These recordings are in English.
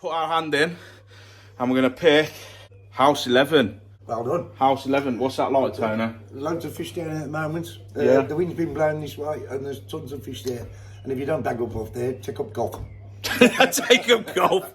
put our hand in and we're going to pick House 11. Well done. House 11, what's that like, Tony? Loads of fish there at the moment. Yeah. The wind's been blowing this way and there's tons of fish there. And if you don't bag up off there, take up golf. Take up golf.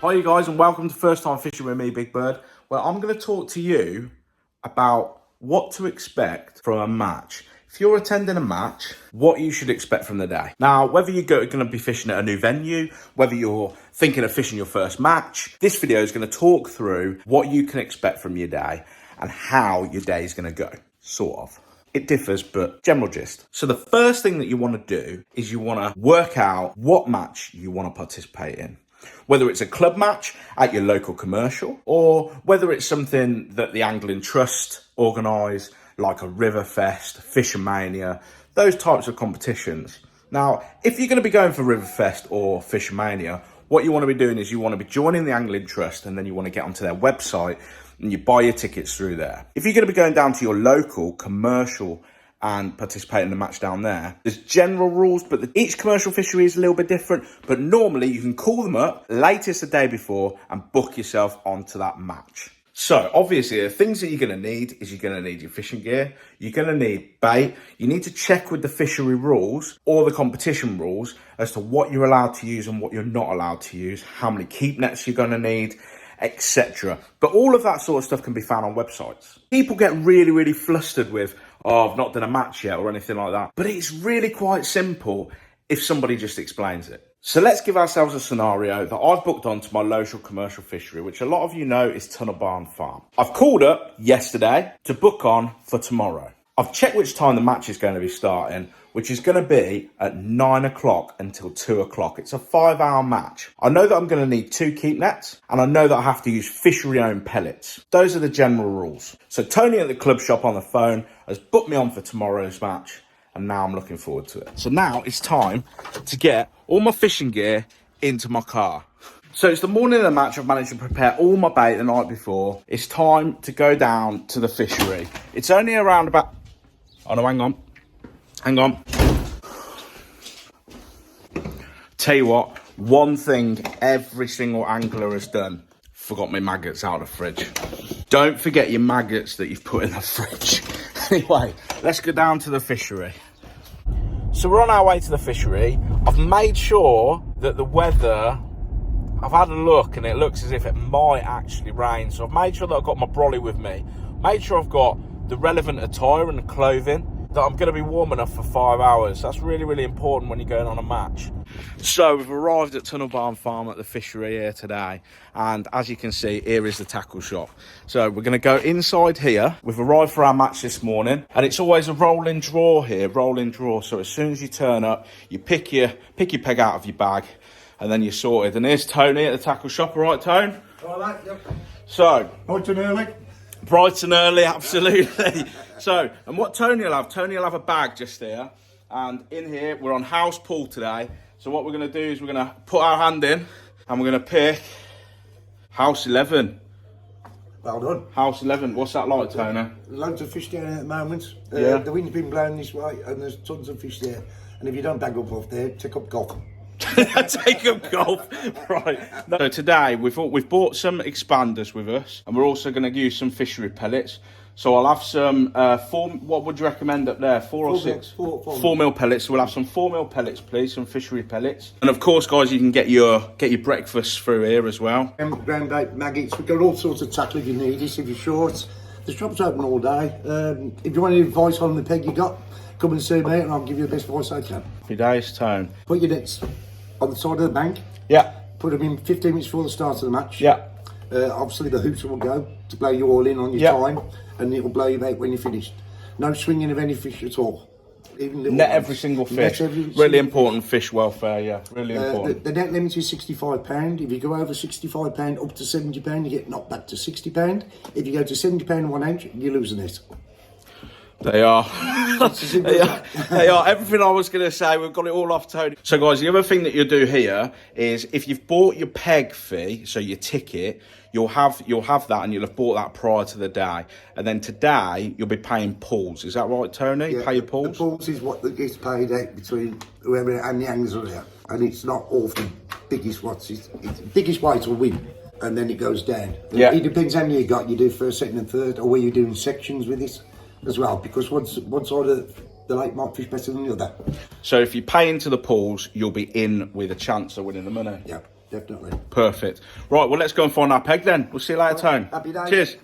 Hi you guys, and welcome to First Time Fishing with me, Big Bird, where I'm going to talk to you about what to expect from a match. If you're attending a match, what you should expect from the day. Now, whether you're going to be fishing at a new venue, whether you're thinking of fishing your first match, this video is going to talk through what you can expect from your day and how your day is going to go, sort of. It differs, but general gist. So the first thing that you want to do is you want to work out what match you want to participate in. Whether it's a club match at your local commercial, or whether it's something that the Angling Trust organise, like a River Fest, Fishermania, those types of competitions. Now, if you're going to be going for River Fest or Fishermania, what you want to be doing is you want to be joining the Angling Trust, and then you want to get onto their website and you buy your tickets through there. If you're going to be going down to your local commercial and participate in the match down there, there's general rules, but each commercial fishery is a little bit different. But normally you can call them up latest the day before and book yourself onto that match. So obviously the things that you're going to need is you're going to need your fishing gear, you're going to need bait, you need to check with the fishery rules or the competition rules as to what you're allowed to use and what you're not allowed to use, how many keep nets you're going to need, etc. But all of that sort of stuff can be found on websites. People get really flustered with, oh, I've not done a match yet or anything like that. But it's really quite simple if somebody just explains it. So let's give ourselves a scenario that I've booked onto my local commercial fishery, which a lot of you know is Tunnel Barn Farm. I've called up yesterday to book on for tomorrow. I've checked which time the match is going to be starting, which is going to be at 9 o'clock until 2 o'clock. It's a 5-hour match. I know that I'm going to need 2 keep nets, and I know that I have to use fishery-owned pellets. Those are the general rules. So Tony at the club shop on the phone has booked me on for tomorrow's match, and now I'm looking forward to it. So now it's time to get all my fishing gear into my car. So it's the morning of the match. I've managed to prepare all my bait the night before. It's time to go down to the fishery. It's only around about... Oh no, hang on. Tell you what, one thing every single angler has done, forgot my maggots out of the fridge. Don't forget your maggots that you've put in the fridge. Anyway, let's go down to the fishery. So we're on our way to the fishery. I've made sure that the weather, I've had a look and it looks as if it might actually rain. So I've made sure that I've got my brolly with me. Made sure I've got the relevant attire and the clothing, that I'm going to be warm enough for 5 hours. That's really important when you're going on a match. So we've arrived at Tunnel Barn Farm at the fishery here today, and as you can see, here is the tackle shop. So we're going to go inside here. We've arrived for our match this morning, and it's always a rolling draw here, rolling draw. So as soon as you turn up, you pick your peg out of your bag, and then you're sorted. And here's Tony at the tackle shop. All right, Tone? All right, yep. So Bright and early. Bright and early, absolutely. So, and what Tony will have a bag just here. And in here, we're on house pool today. So what we're going to do is we're going to put our hand in and we're going to pick House 11. Well done. House 11, what's that like, Tony? Loads of fish there at the moment. Yeah. The wind's been blowing this way and there's tons of fish there. And if you don't bag up off there, take up golf. Take up golf. Right. So today we've bought some expanders with us, and we're also going to use some fishery pellets. So I'll have some 4. What would you recommend up there? 4 or 6? 4 mil pellets. So we'll have some 4 mil pellets, please. Some fishery pellets, and of course, guys, you can get your breakfast through here as well. Ground bait, maggots. We've got all sorts of tackle if you need it. If you're short, the shop's open all day. If you want any advice on the peg you got, come and see me, and I'll give you the best advice I can. Happy days, Tone. Put your nets on the side of the bank. Yeah. Put them in 15 minutes before the start of the match. Yeah. Obviously the hoops will go to blow you all in on your time, and it will blow you out when you're finished. No swinging of any fish at all. Even net every single fish. Really important fish welfare, yeah. Really important. The net limit is £65. If you go over £65 up to £70, you get knocked back to £60. If you go to £70 1 ounce, you lose a net. They are. They are. Everything I was going to say, we've got it all off Tony. So, guys, the other thing that you'll do here is if you've bought your peg fee, so your ticket, you'll have that, and you'll have bought that prior to the day. And then today, you'll be paying pools. Is that right, Tony? Yeah, pay your pools? The pools is what gets paid out between whoever and the hangers are there. And it's not often biggest watts. It's biggest weights will win. And then it goes down. Yeah. It depends how many you got. You do first, second, and third, or were you doing sections with this as well? Because one side of the lake might fish better than the other. So if you pay into the pools, you'll be in with a chance of winning the money. Yeah, definitely. Perfect. Right, well, let's go and find our peg then. We'll see you later, Tone. Happy days. Cheers.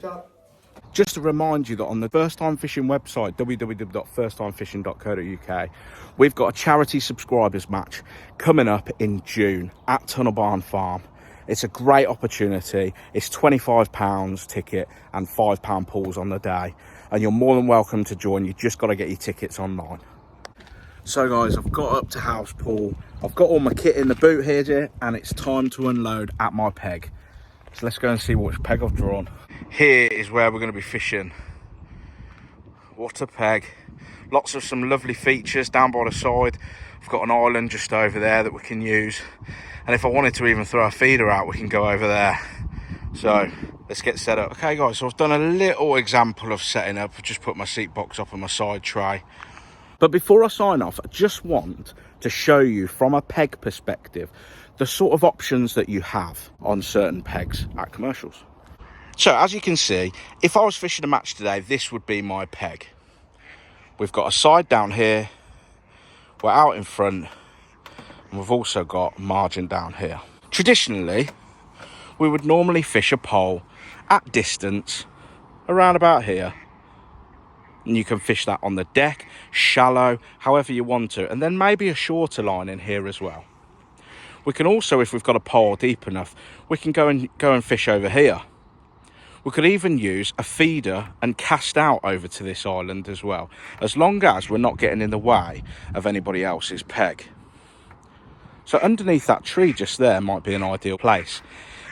Just to remind you that on the First Time Fishing website, www.firsttimefishing.co.uk, we've got a charity subscribers match coming up in June at Tunnel Barn Farm. It's a great opportunity. It's £25 ticket and £5 pools on the day. And you're more than welcome to join. You just got to get your tickets online. So guys, I've got up to House Pool. I've got all my kit in the boot here, and it's time to unload at my peg. So let's go and see which peg I've drawn. Here is where we're going to be fishing. What a peg. Lots of some lovely features down by the side. I've got an island just over there that we can use. And if I wanted to even throw a feeder out, we can go over there. So let's get set up. Okay guys, so I've done a little example of setting up. I just put my seat box up on my side tray. But before I sign off, I just want to show you from a peg perspective, the sort of options that you have on certain pegs at commercials. So as you can see, if I was fishing a match today, this would be my peg. We've got a side down here, we're out in front, and we've also got margin down here. Traditionally, we would normally fish a pole at distance around about here. And you can fish that on the deck, shallow, however you want to. And then maybe a shorter line in here as well. We can also, if we've got a pole deep enough, we can go and fish over here. We could even use a feeder and cast out over to this island as well, as long as we're not getting in the way of anybody else's peg. So underneath that tree just there might be an ideal place.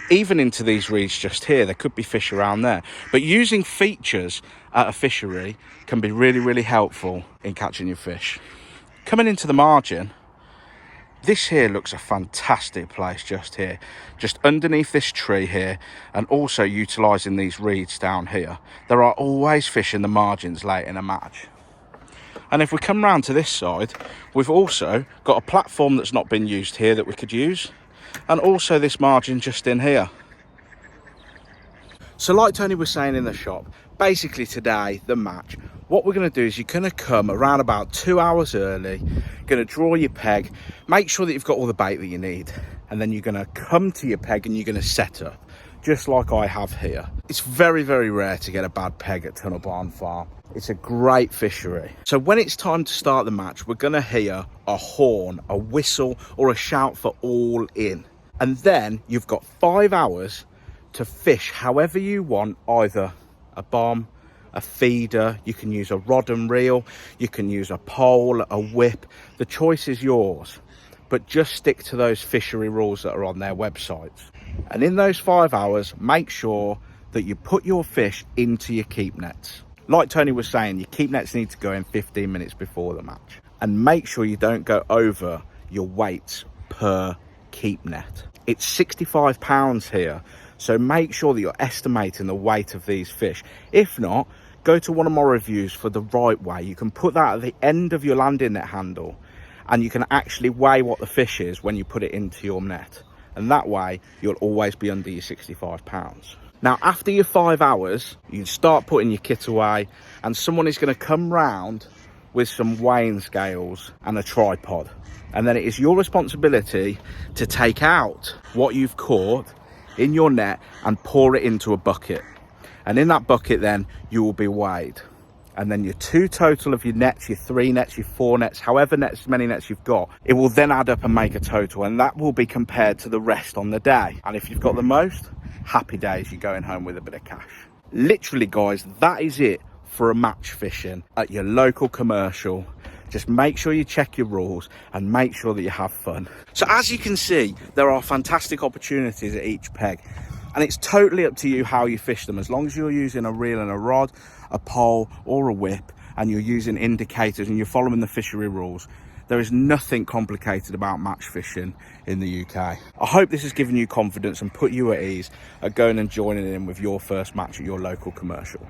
Even into these reeds just here, there could be fish around there. But using features at a fishery can be really, really helpful in catching your fish. Coming into the margin, this here looks a fantastic place just here. Just underneath this tree here, and also utilising these reeds down here. There are always fish in the margins late in a match. And if we come round to this side, we've also got a platform that's not been used here that we could use. And also this margin just in here. So like Tony was saying in the shop, basically today, the match, what we're going to do is you're going to come around about 2 hours early, going to draw your peg, make sure that you've got all the bait that you need, and then you're going to come to your peg and you're going to set up, just like I have here. It's very, very rare to get a bad peg at Tunnel Barn Farm. It's a great fishery. So when it's time to start the match, we're going to hear a horn, a whistle, or a shout for all in. And then you've got 5 hours to fish however you want, either a bomb, a feeder, you can use a rod and reel, you can use a pole, a whip. The choice is yours. But just stick to those fishery rules that are on their websites. And in those 5 hours, make sure that you put your fish into your keep nets. Like Tony was saying, your keep nets need to go in 15 minutes before the match. And make sure you don't go over your weights per keep net. It's £65 here, so make sure that you're estimating the weight of these fish. If not, go to one of my reviews for the right way. You can put that at the end of your landing net handle, and you can actually weigh what the fish is when you put it into your net. And that way, you'll always be under your £65. Now, after your 5 hours, you start putting your kit away, and someone is going to come round with some weighing scales and a tripod. And then it is your responsibility to take out what you've caught in your net and pour it into a bucket. And in that bucket, then, you will be weighed. And then your two total of your nets, your 3 nets, your 4 nets, however many nets you've got, it will then add up and make a total. And that will be compared to the rest on the day. And if you've got the most, happy days, you're going home with a bit of cash. Literally, guys, that is it for a match fishing at your local commercial. Just make sure you check your rules and make sure that you have fun. So as you can see, there are fantastic opportunities at each peg. And it's totally up to you how you fish them, as long as you're using a reel and a rod, a pole or a whip, and you're using indicators and you're following the fishery rules, there is nothing complicated about match fishing in the UK. I hope this has given you confidence and put you at ease at going and joining in with your first match at your local commercial.